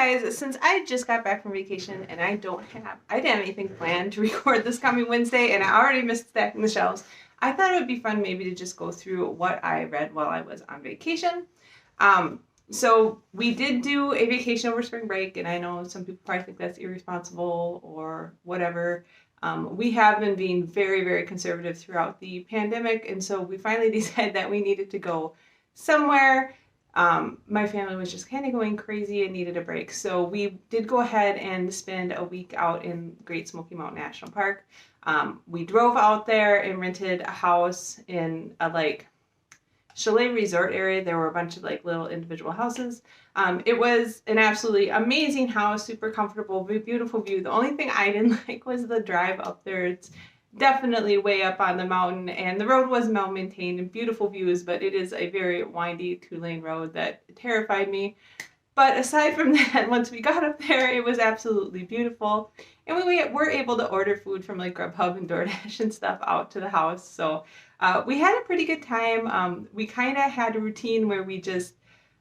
guys, since I just got back from vacation and I didn't have anything planned to record this coming Wednesday and I already missed stacking the shelves, I thought it would be fun maybe to just go through what I read while I was on vacation. So we did do a vacation over spring break, and I know some people probably think that's irresponsible or whatever. We have been being very, very conservative throughout the pandemic, and so we finally decided that we needed to go somewhere. My family was just kind of going crazy and needed a break. So we did go ahead and spend a week out in Great Smoky Mountain National Park. We drove out there and rented a house in a chalet resort area. There were a bunch of little individual houses. It was an absolutely amazing house, super comfortable, beautiful view. The only thing I didn't like was the drive up there. It's definitely way up on the mountain, and the road was well maintained and beautiful views, but it is a very windy 2-lane road that terrified me. But aside from that, once we got up there, it was absolutely beautiful, and we were able to order food from Grubhub and DoorDash and stuff out to the house. So we had a pretty good time. We kind of had a routine where we just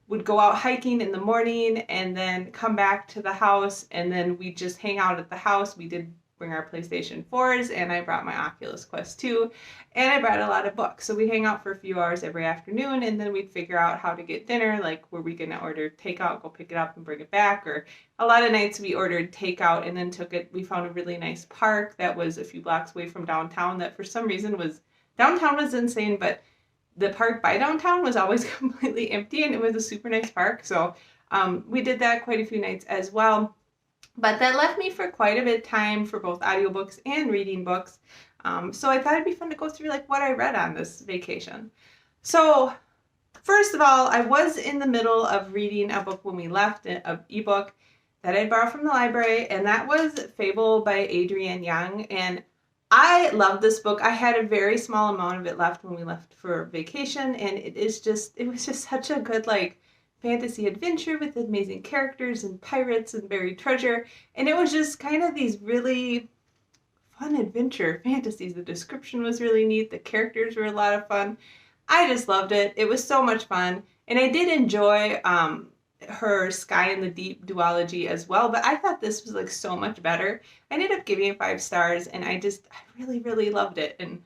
would go out hiking in the morning and then come back to the house, and then we just hang out at the house. We did bring our PlayStation 4s, and I brought my Oculus Quest 2, and I brought a lot of books. So we'd hang out for a few hours every afternoon, and then we'd figure out how to get dinner. Were we going to order takeout, go pick it up and bring it back? Or a lot of nights we ordered takeout and then we found a really nice park that was a few blocks away from downtown that for some reason downtown was insane, but the park by downtown was always completely empty, and it was a super nice park. So we did that quite a few nights as well. But that left me for quite a bit of time for both audiobooks and reading books. So I thought it'd be fun to go through what I read on this vacation. So first of all, I was in the middle of reading a book when we left, an ebook that I borrowed from the library, and that was Fable by Adrienne Young. And I love this book. I had a very small amount of it left when we left for vacation, and it was just such a good fantasy adventure with amazing characters and pirates and buried treasure. And it was just kind of these really fun adventure fantasies. The description was really neat. The characters were a lot of fun. I just loved it. It was so much fun. And I did enjoy her Sky in the Deep duology as well, but I thought this was so much better. I ended up giving it 5 stars, and I really, really loved it. And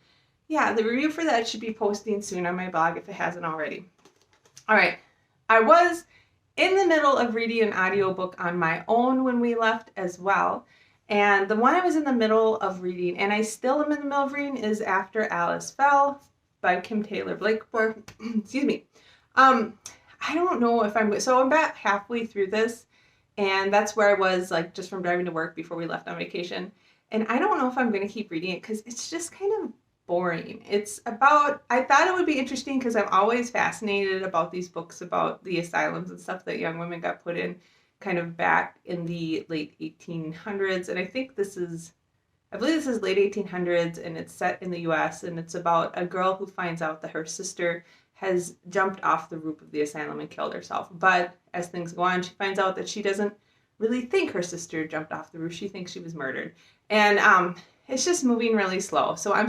yeah, the review for that should be posting soon on my blog if it hasn't already. All right. I was in the middle of reading an audiobook on my own when we left as well. And the one I was in the middle of reading, and I still am in the middle of reading, is After Alice Fell by Kim Taylor Blakemore. Excuse me. I don't know if I'm about halfway through this, and that's where I was just from driving to work before we left on vacation. And I don't know if I'm going to keep reading it because it's just kind of boring. I thought it would be interesting because I'm always fascinated about these books about the asylums and stuff that young women got put in kind of back in the late 1800s. And I believe this is late 1800s, and it's set in the US, and it's about a girl who finds out that her sister has jumped off the roof of the asylum and killed herself. But as things go on, she finds out that she doesn't really think her sister jumped off the roof. She thinks she was murdered. And it's just moving really slow. So I'm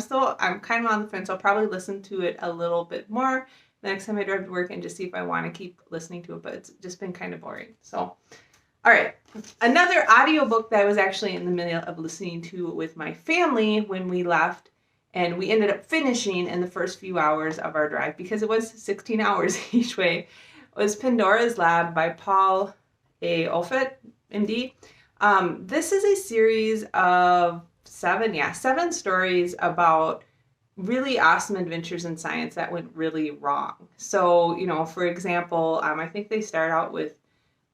kind of on the fence. I'll probably listen to it a little bit more the next time I drive to work and just see if I want to keep listening to it, but it's just been kind of boring. So, all right. Another audiobook that I was actually in the middle of listening to with my family when we left, and we ended up finishing in the first few hours of our drive because it was 16 hours each way, was Pandora's Lab by Paul A. Offit, MD. This is a series of 7 stories about really awesome adventures in science that went really wrong. So, for example, I think they start out with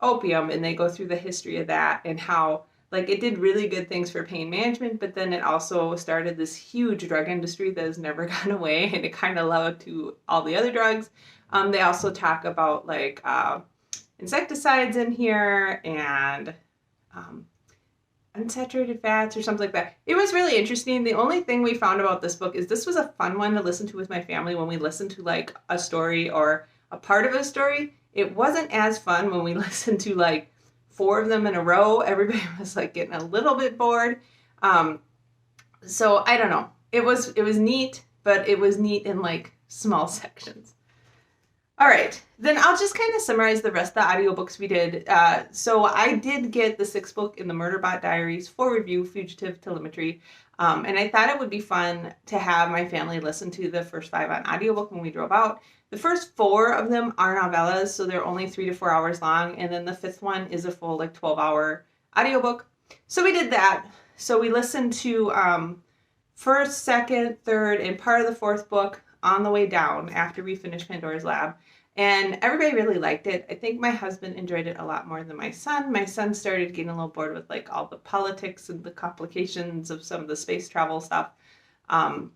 opium, and they go through the history of that and how it did really good things for pain management, but then it also started this huge drug industry that has never gone away, and it kind of led to all the other drugs. They also talk about insecticides in here and unsaturated fats or something like that. It was really interesting. The only thing we found about this book is this was a fun one to listen to with my family when we listened to a story or a part of a story. It wasn't as fun when we listened to 4 of them in a row. Everybody was getting a little bit bored. So I don't know. It was neat, but it was neat in small sections. All right, then I'll just kind of summarize the rest of the audiobooks we did. So I did get the sixth book in the Murderbot Diaries for review, Fugitive Telemetry. And I thought it would be fun to have my family listen to the first 5 on audiobook when we drove out. The first 4 of them are novellas, so they're only 3 to 4 hours long. And then the 5th one is a full 12-hour audiobook. So we did that. So we listened to first, second, third, and part of the 4th book on the way down after we finished Pandora's Lab. And everybody really liked it. I think my husband enjoyed it a lot more than my son. My son started getting a little bored with all the politics and the complications of some of the space travel stuff. And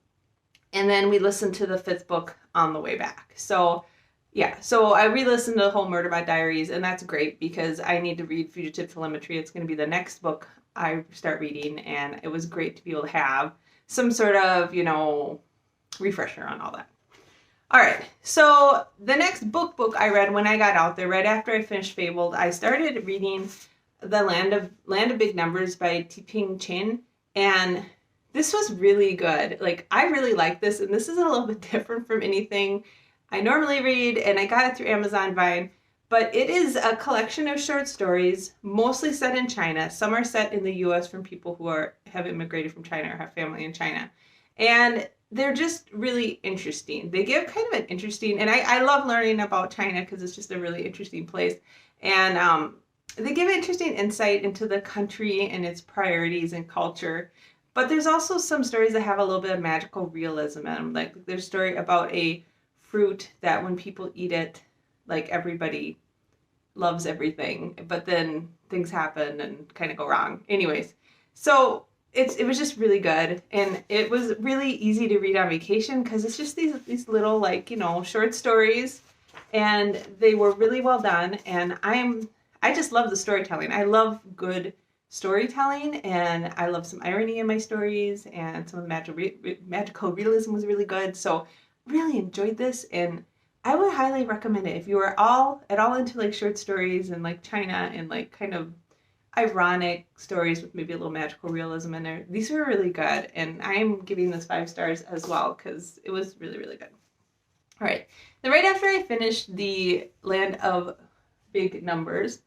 then we listened to the 5th book on the way back. So yeah, so I re-listened to the whole Murderbot Diaries, and that's great because I need to read Fugitive Telemetry. It's going to be the next book I start reading, and it was great to be able to have some sort of, refresher on all that. All right, so the next book I read when I got out there, right after I finished Fabled, I started reading The Land of Big Numbers by T-Ping Chin, and this was really good. I really like this, and this is a little bit different from anything I normally read, and I got it through Amazon Vine, but it is a collection of short stories, mostly set in China. Some are set in the U.S. from people who have immigrated from China or have family in China, and they're just really interesting. They give kind of an interesting, and I love learning about China because it's just a really interesting place. And they give interesting insight into the country and its priorities and culture. But there's also some stories that have a little bit of magical realism in them. There's a story about a fruit that when people eat it, everybody loves everything. But then things happen and kind of go wrong. Anyways, so it was just really good, and it was really easy to read on vacation because it's just these little short stories, and they were really well done. And I just love the storytelling. I love good storytelling, and I love some irony in my stories, and some of the magical realism was really good. So really enjoyed this, and I would highly recommend it if you are at all into short stories and China and kind of ironic stories with maybe a little magical realism in there. These were really good, and I'm giving this 5 stars as well because it was really, really good. All right, then right after I finished The Land of Big Numbers,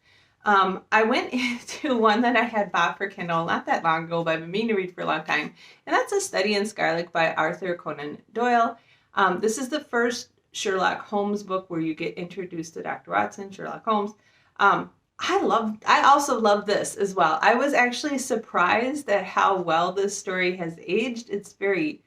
I went into one that I had bought for Kindle not that long ago, but I've been meaning to read for a long time, and that's A Study in Scarlet by Arthur Conan Doyle. This is the first Sherlock Holmes book where you get introduced to Dr. Watson, Sherlock Holmes. I also love this as well. I was actually surprised at how well this story has aged. It's very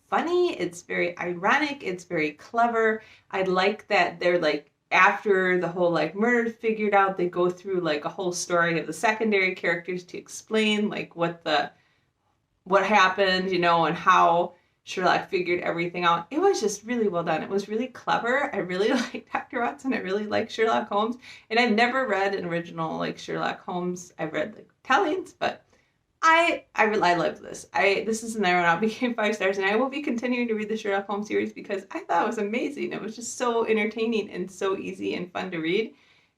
funny, it's very ironic, it's very clever. I like that they're after the whole murder figured out, they go through a whole story of the secondary characters to explain what happened, and how Sherlock figured everything out. It was just really well done. It was really clever. I really liked Dr. Watson. I really liked Sherlock Holmes. And I've never read an original Sherlock Holmes. I've read tellings, but I love this. This is another one I became 5 stars, and I will be continuing to read the Sherlock Holmes series because I thought it was amazing. It was just so entertaining and so easy and fun to read.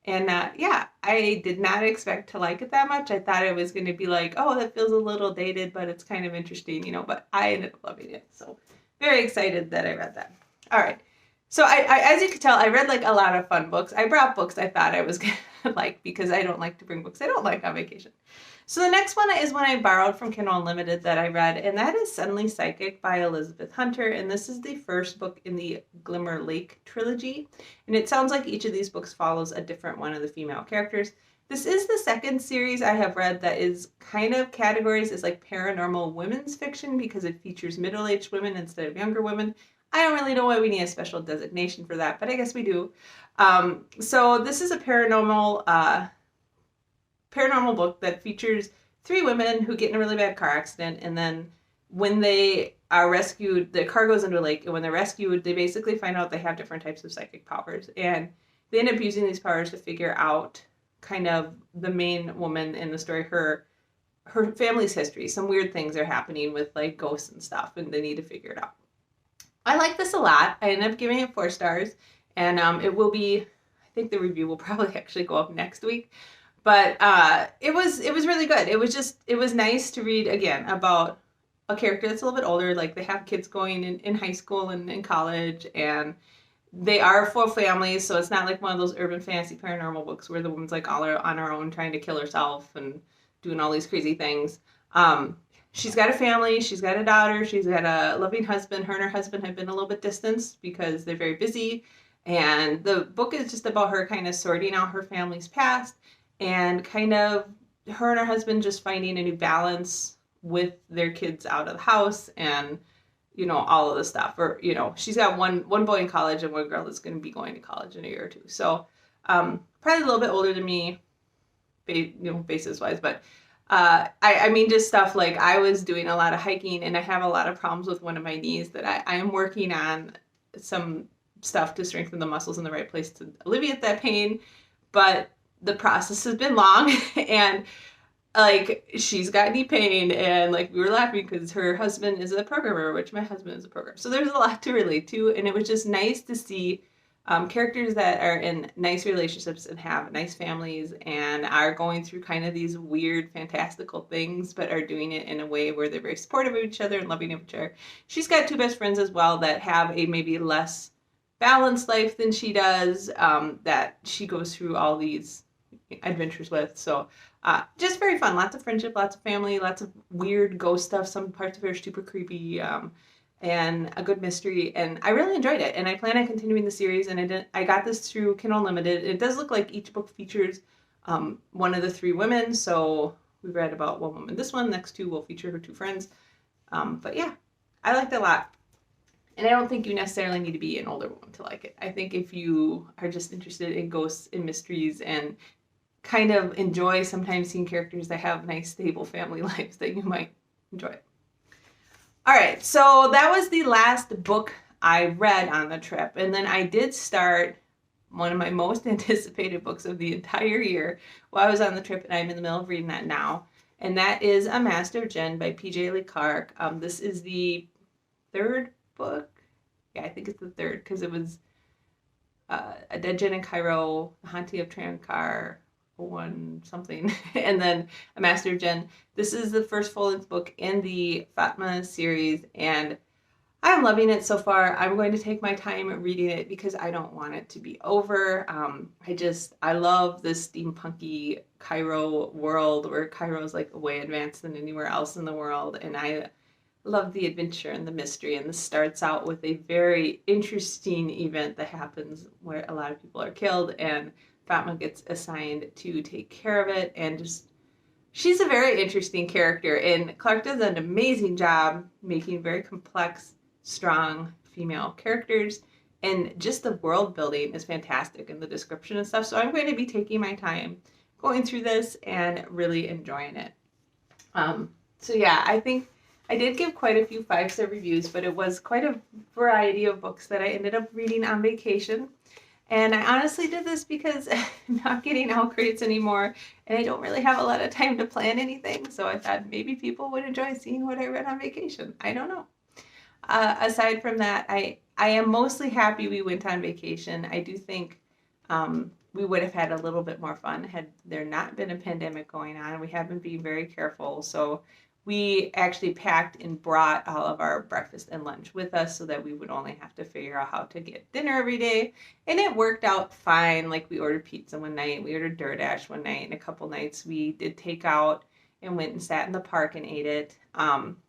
And yeah, I did not expect to like it that much. I thought it was going to be oh, that feels a little dated, but it's kind of interesting, but I ended up loving it. So very excited that I read that. All right. So I as you can tell, I read a lot of fun books. I brought books I thought I was going to like because I don't like to bring books I don't like on vacation. So the next one is one I borrowed from Kindle Unlimited that I read, and that is Suddenly Psychic by Elizabeth Hunter, and this is the first book in the Glimmer Lake trilogy, and it sounds like each of these books follows a different one of the female characters. This is the second series I have read that is kind of categorized as paranormal women's fiction because it features middle-aged women instead of younger women. I don't really know why we need a special designation for that, but I guess we do. So this is a paranormal book that features 3 women who get in a really bad car accident, and then when they are rescued, the car goes into a lake, and when they're rescued, they basically find out they have different types of psychic powers, and they end up using these powers to figure out kind of the main woman in the story, her family's history. Some weird things are happening with ghosts and stuff, and they need to figure it out. I like this a lot. I ended up giving it 4 stars, and it will be, I think the review will probably actually go up next week. But it was really good. It was nice to read again about a character that's a little bit older. They have kids going in high school and in college, and they are full families, so it's not like one of those urban fantasy paranormal books where the woman's like all on her own trying to kill herself and doing all these crazy things. She's got a family, she's got a daughter, she's got a loving husband. Her and her husband have been a little bit distanced because they're very busy. And the book is just about her kind of sorting out her family's past and kind of her and her husband just finding a new balance with their kids out of the house and all of the stuff. Or she's got one boy in college and one girl that's going to be going to college in a year or two. So probably a little bit older than me, basis wise, but I mean just stuff like I was doing a lot of hiking and I have a lot of problems with one of my knees that I am working on some stuff to strengthen the muscles in the right place to alleviate that pain, but the process has been long and like she's got knee pain and like we were laughing because her husband is a programmer, which my husband is a programmer. So there's a lot to relate to, and it was just nice to see characters that are in nice relationships and have nice families and are going through kind of these weird, fantastical things, but are doing it in a way where they're very supportive of each other and loving of each other. She's got two best friends as well that have a maybe less balanced life than she does, that she goes through all these adventures with. So just very fun. Lots of friendship, lots of family, lots of weird ghost stuff. Some parts of it are super creepy, and a good mystery. And I really enjoyed it. And I plan on continuing the series. And I got this through Kindle Unlimited. It does look like each book features one of the three women. So we read about one woman. This one, next two will feature her two friends. But yeah, I liked it a lot. And I don't think you necessarily need to be an older woman to like it. I think if you are just interested in ghosts and mysteries and kind of enjoy sometimes seeing characters that have nice, stable family lives, that you might enjoy it. All right, so that was the last book I read on the trip. And then I did start one of my most anticipated books of the entire year while I was on the trip, and I'm in the middle of reading that now. And that is A Master of Jen by P.J. Lee Clark. This is the third book. Yeah, I think it's the third, because it was A Dead Jen in Cairo, The Haunting of Trankar, one something, and then A Master of Jen. This is the first full-length book in the Fatma series, and I'm loving it so far. I'm going to take my time reading it because I don't want it to be over. I love this steampunky Cairo world where Cairo is like way advanced than anywhere else in the world, and I love the adventure and the mystery. And this starts out with a very interesting event that happens where a lot of people are killed, and Fatma gets assigned to take care of it. And just, she's a very interesting character, and Clark does an amazing job making very complex, strong female characters, and just the world building is fantastic and the description and stuff. So I'm going to be taking my time going through this and really enjoying it. So yeah, I think I did give quite a few 5-star reviews, but it was quite a variety of books that I ended up reading on vacation. And I honestly did this because I'm not getting out crates anymore, and I don't really have a lot of time to plan anything. So I thought maybe people would enjoy seeing what I read on vacation. I don't know. Aside from that, I am mostly happy we went on vacation. I do think we would have had a little bit more fun had there not been a pandemic going on. We have been being very careful. So we actually packed and brought all of our breakfast and lunch with us so that we would only have to figure out how to get dinner every day. And it worked out fine. Like, we ordered pizza one night, we ordered DoorDash one night, and a couple nights we did take out and went and sat in the park and ate it.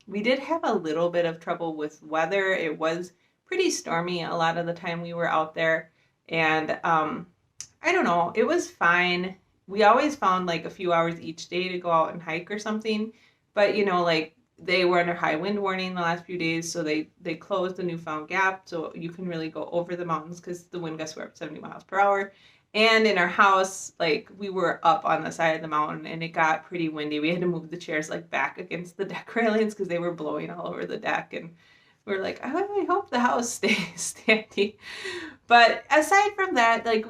We did have a little bit of trouble with weather. It was pretty stormy a lot of the time we were out there. And I don't know, it was fine. We always found like a few hours each day to go out and hike or something. But, like, they were under high wind warning the last few days, so they closed the Newfound Gap, so you can really go over the mountains because the wind gusts were up 70 miles per hour. And in our house, like, we were up on the side of the mountain, and it got pretty windy. We had to move the chairs, like, back against the deck railings because they were blowing all over the deck. And we were like, oh, I hope the house stays standing. But aside from that, like,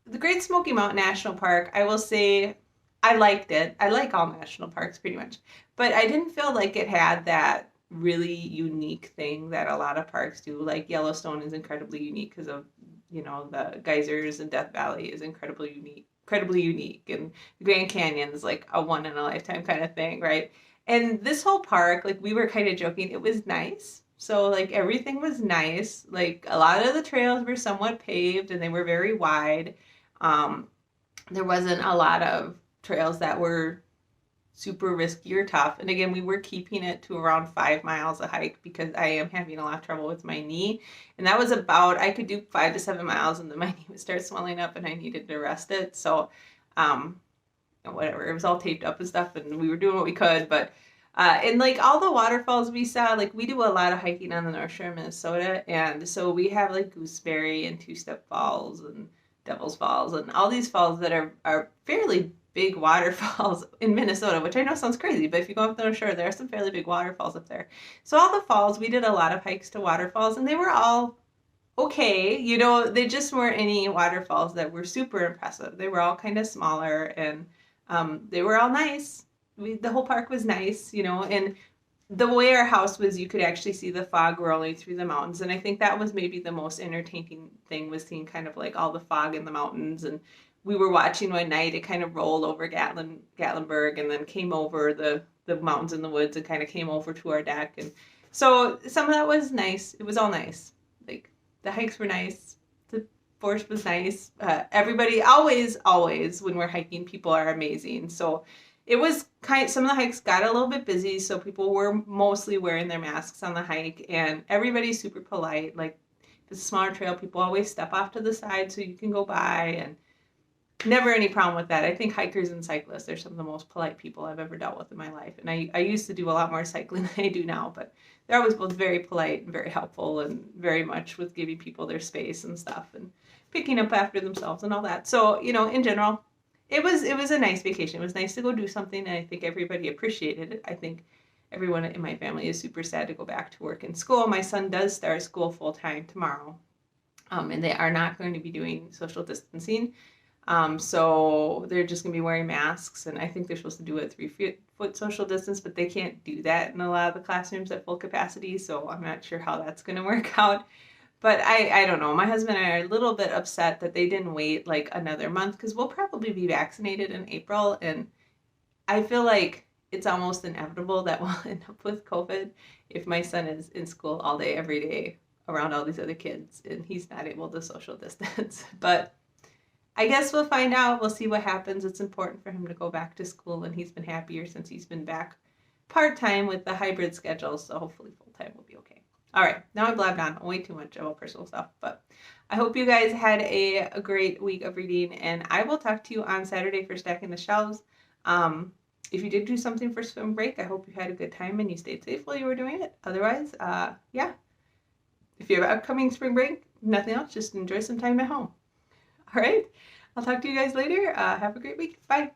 the Great Smoky Mountain National Park, I will say I liked it. I like all national parks pretty much. But I didn't feel like it had that really unique thing that a lot of parks do. Like, Yellowstone is incredibly unique because of, the geysers, and Death Valley is incredibly unique. And the Grand Canyon is like a one-in-a-lifetime kind of thing, right? And this whole park, like, we were kind of joking, it was nice, So like everything was nice. Like a lot of the trails were somewhat paved and they were very wide. Um, there wasn't a lot of trails that were super risky or tough. And again, we were keeping it to around 5 miles a hike because I am having a lot of trouble with my knee. And that was about, I could do 5 to 7 miles and then my knee would start swelling up and I needed to rest it. So, whatever, it was all taped up and stuff and we were doing what we could. But, and like all the waterfalls we saw, like we do a lot of hiking on the North Shore of Minnesota. And so we have like Gooseberry and Two Step Falls and Devil's Falls and all these falls that are fairly big waterfalls in Minnesota, which I know sounds crazy, but if you go up the North Shore, there are some fairly big waterfalls up there. So all the falls, we did a lot of hikes to waterfalls, and they were all okay. You know, they just weren't any waterfalls that were super impressive. They were all kind of smaller, and they were all nice. The whole park was nice, you know, and the way our house was, you could actually see the fog rolling through the mountains, and I think that was maybe the most entertaining thing, was seeing kind of like all the fog in the mountains. And we were watching one night, it kind of rolled over Gatlinburg and then came over the mountains in the woods and kind of came over to our deck. And so some of that was nice. It was all nice. Like the hikes were nice. The forest was nice. Everybody, always, when we're hiking, people are amazing. So it was some of the hikes got a little bit busy. So people were mostly wearing their masks on the hike and everybody's super polite. Like if it's a smaller trail, people always step off to the side so you can go by, and never any problem with that. I think hikers and cyclists are some of the most polite people I've ever dealt with in my life. And I used to do a lot more cycling than I do now, but they're always both very polite and very helpful and very much with giving people their space and stuff and picking up after themselves and all that. So, you know, in general, it was a nice vacation. It was nice to go do something, and I think everybody appreciated it. I think everyone in my family is super sad to go back to work and school. My son does start school full-time tomorrow, and they are not going to be doing social distancing. So they're just gonna be wearing masks, and I think they're supposed to do a 3 foot social distance, but they can't do that in a lot of the classrooms at full capacity. So I'm not sure how that's gonna work out. But I don't know. My husband and I are a little bit upset that they didn't wait like another month, because we'll probably be vaccinated in April, and I feel like it's almost inevitable that we'll end up with COVID if my son is in school all day, every day around all these other kids, and he's not able to social distance. But I guess we'll find out. We'll see what happens. It's important for him to go back to school, and he's been happier since he's been back part-time with the hybrid schedule, so hopefully full-time will be okay. All right, now I blabbed on way too much about personal stuff, but I hope you guys had a great week of reading, and I will talk to you on Saturday for Stacking the Shelves. If you did do something for spring break, I hope you had a good time and you stayed safe while you were doing it. Otherwise, yeah, if you have an upcoming spring break, nothing else, just enjoy some time at home. All right, I'll talk to you guys later. Have a great week. Bye.